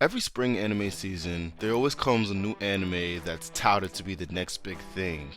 Every spring anime season, there always comes a new anime that's touted to be the next big thing.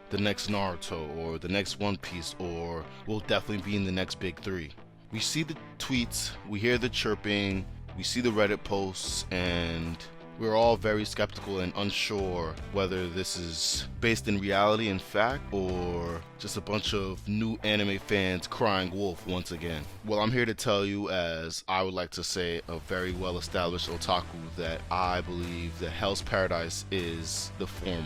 The next Naruto, or the next One Piece, or will definitely be in the next big three. We see the tweets, we hear the chirping, we see the Reddit posts, and we're all very skeptical and unsure whether this is based in reality and fact or just a bunch of new anime fans crying wolf once again. Well, I'm here to tell you, as I would like to say, a very well established otaku, that I believe that Hell's Paradise is the former.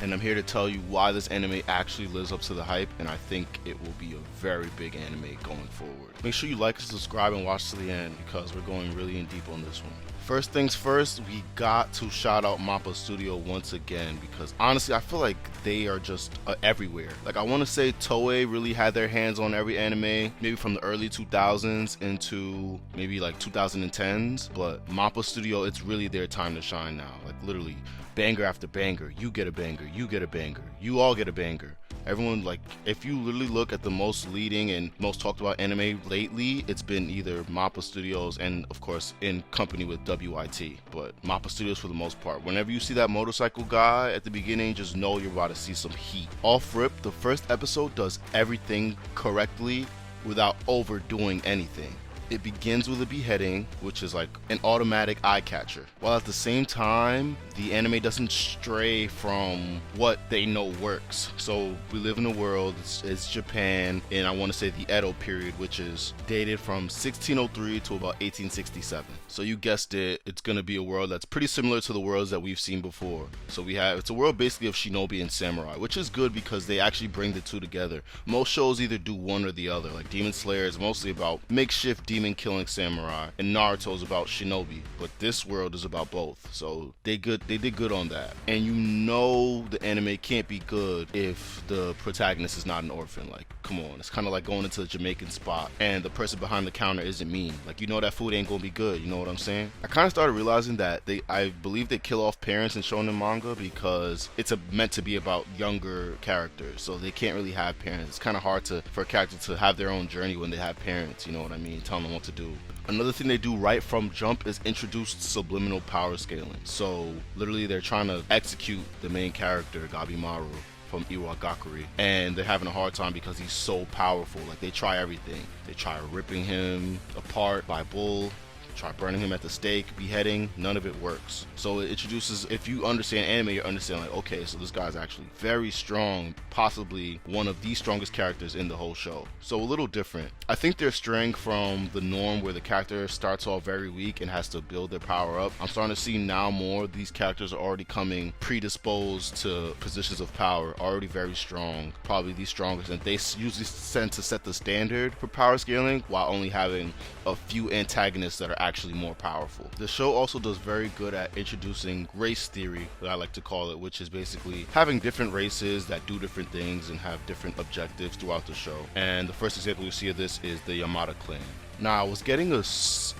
And I'm here to tell you why this anime actually lives up to the hype, and I think it will be a very big anime going forward. Make sure you like and subscribe and watch to the end because we're going really in deep on this one. First things first, we got to shout out Mappa Studio once again because honestly, I feel like they are just everywhere. Like, I want to say Toei really had their hands on every anime, maybe from the early 2000s into maybe like 2010s, but Mappa Studio, it's really their time to shine now. Like, literally, banger after banger, you get a banger, you get a banger, you all get a banger. Everyone, like, if you literally look at the most leading and most talked about anime lately, it's been either Mappa Studios and, of course, in company with WIT, but Mappa Studios for the most part. Whenever you see that motorcycle guy at the beginning, just know you're about to see some heat. Off rip, the first episode does everything correctly without overdoing anything. It begins with a beheading, which is like an automatic eye catcher, while at the same time, the anime doesn't stray from what they know works. So we live in a world, it's Japan, and I want to say the Edo period, which is dated from 1603 to about 1867. So you guessed it, it's going to be a world that's pretty similar to the worlds that we've seen before. So it's a world basically of shinobi and samurai, which is good because they actually bring the two together. Most shows either do one or the other. Like Demon Slayer is mostly about makeshift demon killing samurai, and Naruto is about shinobi, but this world is about both. So they did good on that. And you know the anime can't be good if the protagonist is not an orphan. Like, come on, it's kind of like going into a Jamaican spot and the person behind the counter isn't mean. Like, you know that food ain't gonna be good, you know what I'm saying? I kind of started realizing that I believe they kill off parents in shonen manga because it's meant to be about younger characters, so they can't really have parents. It's kind of hard for a character to have their own journey when they have parents, you know what I mean, telling them what to do. Another thing they do right from jump is introduce subliminal power scaling. So literally they're trying to execute the main character, Gabimaru, from Iwagakure, and they're having a hard time because he's so powerful. Like, they try everything. They try ripping him apart by bull, try burning him at the stake, beheading, none of it works. So it introduces, if you understand anime, you understand, like, okay, so this guy's actually very strong, possibly one of the strongest characters in the whole show. So a little different. I think they're straying from the norm where the character starts off very weak and has to build their power up. I'm starting to see now more these characters are already coming predisposed to positions of power, already very strong, probably the strongest, and they usually tend to set the standard for power scaling while only having a few antagonists that are actually more powerful. The show also does very good at introducing race theory, that I like to call it, which is basically having different races that do different things and have different objectives throughout the show. And the first example we see of this is the Yamada clan. Now, I was getting a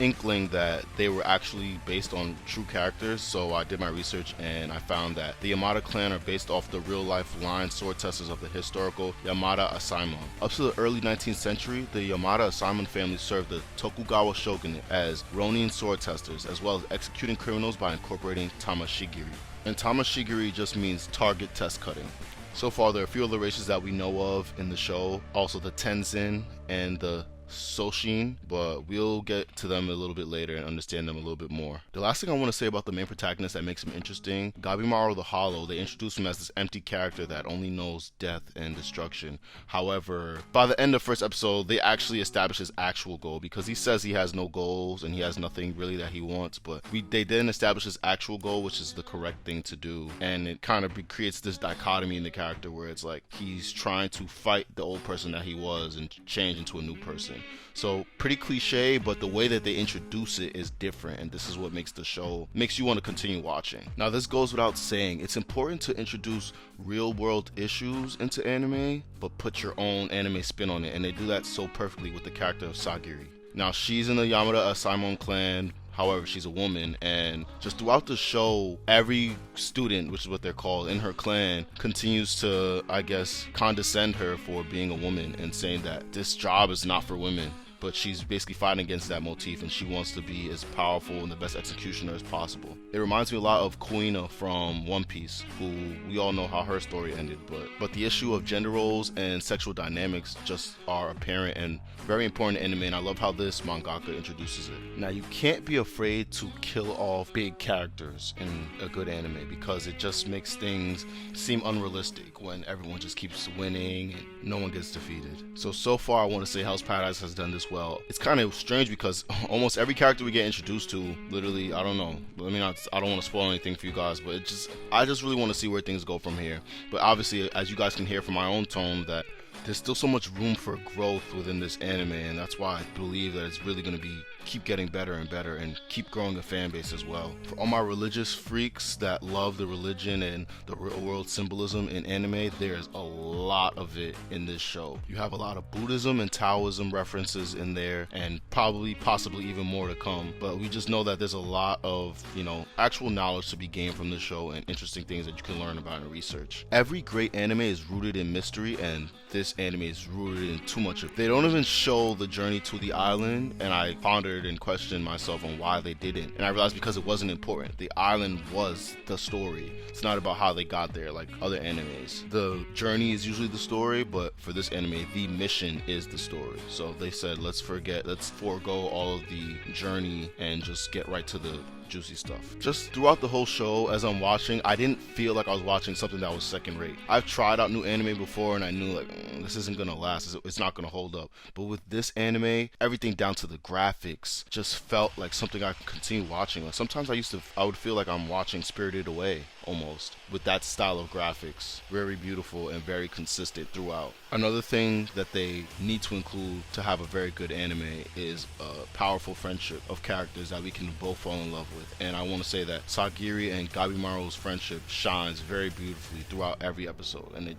inkling that they were actually based on true characters, so I did my research and I found that the Yamada clan are based off the real-life line sword testers of the historical Yamada Asaemon. Up to the early 19th century, the Yamada Asaemon family served the Tokugawa shogunate as Ronin sword testers, as well as executing criminals by incorporating tamashigiri. And tamashigiri just means target test cutting. So far, there are a few other races that we know of in the show, also the Tenzin and the Soshin, but we'll get to them a little bit later and understand them a little bit more. The last thing I want to say about the main protagonist that makes him interesting, Gabimaru the Hollow, they introduce him as this empty character that only knows death and destruction. However, by the end of first episode, they actually establish his actual goal, because he says he has no goals and he has nothing really that he wants, but they didn't establish his actual goal, which is the correct thing to do, and it kind of creates this dichotomy in the character where it's like he's trying to fight the old person that he was and change into a new person. So pretty cliche, but the way that they introduce it is different, and this is what makes you want to continue watching. Now, this goes without saying, it's important to introduce real world issues into anime, but put your own anime spin on it, and they do that so perfectly with the character of Sagiri. Now, she's in the Yamada Asaemon clan. However, she's a woman, and just throughout the show, every student, which is what they're called, in her clan continues to, I guess, condescend her for being a woman and saying that this job is not for women. but she's basically fighting against that motif, and she wants to be as powerful and the best executioner as possible. It reminds me a lot of Kuina from One Piece, who we all know how her story ended, but the issue of gender roles and sexual dynamics just are apparent and very important in anime, and I love how this mangaka introduces it. Now, you can't be afraid to kill off big characters in a good anime because it just makes things seem unrealistic when everyone just keeps winning and no one gets defeated. So far I want to say Hell's Paradise has done this well. It's kind of strange because almost every character we get introduced to, literally, I don't know, I don't want to spoil anything for you guys, but I just really want to see where things go from here. But obviously, as you guys can hear from my own tone, that there's still so much room for growth within this anime, and that's why I believe that it's really going to keep getting better and better and keep growing a fan base as well. For all my religious freaks that love the religion and the real world symbolism in anime, there's a lot of it in this show. You have a lot of Buddhism and Taoism references in there, and possibly even more to come, but we just know that there's a lot of, actual knowledge to be gained from this show and interesting things that you can learn about and research. Every great anime is rooted in mystery, and this anime is rooted in too much of it. They don't even show the journey to the island, and I pondered and questioned myself on why they didn't, and I realized because it wasn't important. The island was the story. It's not about how they got there like other animes. The journey is usually the story, but for this anime, the mission is the story. So they said, let's forego all of the journey and just get right to the juicy stuff. Just throughout the whole show, as I'm watching, I didn't feel like I was watching something that was second rate. I've tried out new anime before and I knew this isn't gonna last, it's not gonna hold up. But with this anime, everything down to the graphics just felt like something I could continue watching. Like sometimes I would feel like I'm watching Spirited Away almost, with that style of graphics. Very beautiful and very consistent throughout. Another thing that they need to include to have a very good anime is a powerful friendship of characters that we can both fall in love with. And I want to say that Sagiri and Gabimaru's friendship shines very beautifully throughout every episode, and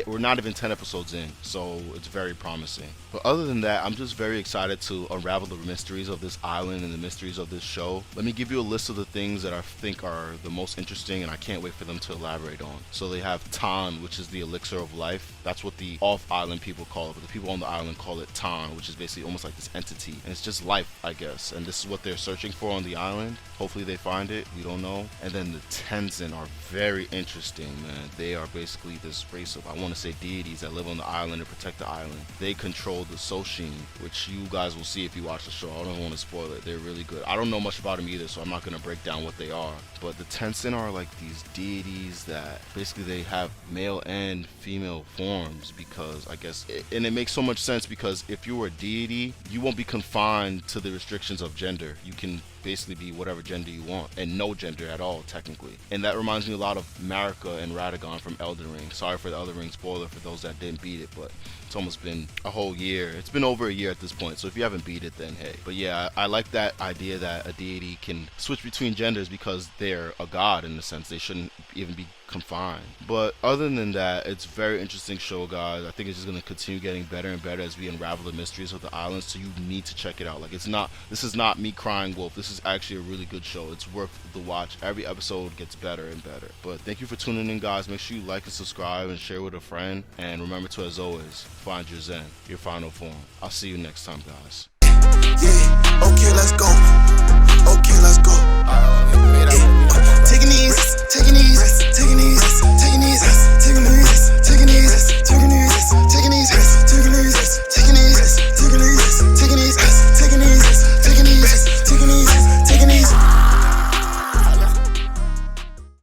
we're not even 10 episodes in, so it's very promising. But other than that, I'm just very excited to unravel the mysteries of this island and the mysteries of this show. Let me give you a list of the things that I think are the most interesting, and I can't wait for them to elaborate on. So they have Tan, which is the elixir of life. That's what the off-island people call it, but the people on the island call it Tan, which is basically almost like this entity, and it's just life, I guess, and this is what they're searching for on the island. Hopefully they find it, we don't know. And then the Tenzin are very interesting, man. They are basically this race of, I want to say, deities that live on the island and protect the island. They control the Soshin, which you guys will see if you watch the show. I don't want to spoil it. They're really good. I don't know much about them either, so I'm not going to break down what they are. But the Tenzin are like these deities that basically they have male and female forms, because I guess, and it makes so much sense because if you were a deity, you won't be confined to the restrictions of gender. You can basically be whatever gender you want, and no gender at all technically. And that reminds me a lot of Marika and Radagon from Elden Ring. Sorry for the Elden Ring spoiler for those that didn't beat it, but it's almost been a whole year. It's been over a year at this point, so if you haven't beat it, then hey. But yeah, I like that idea that a deity can switch between genders because they're a god in a sense. They shouldn't even be confined. But other than that, it's a very interesting show, guys. I think it's just going to continue getting better and better as we unravel the mysteries of the island, so you need to check it out. Like, this is not me crying wolf. This is actually a really good show. It's worth the watch. Every episode gets better and better. But thank you for tuning in, guys. Make sure you like and subscribe and share with a friend, and remember to, as always, find your zen, your final form. I'll see you next time, guys. Yeah, okay, let's go. Okay, let's go.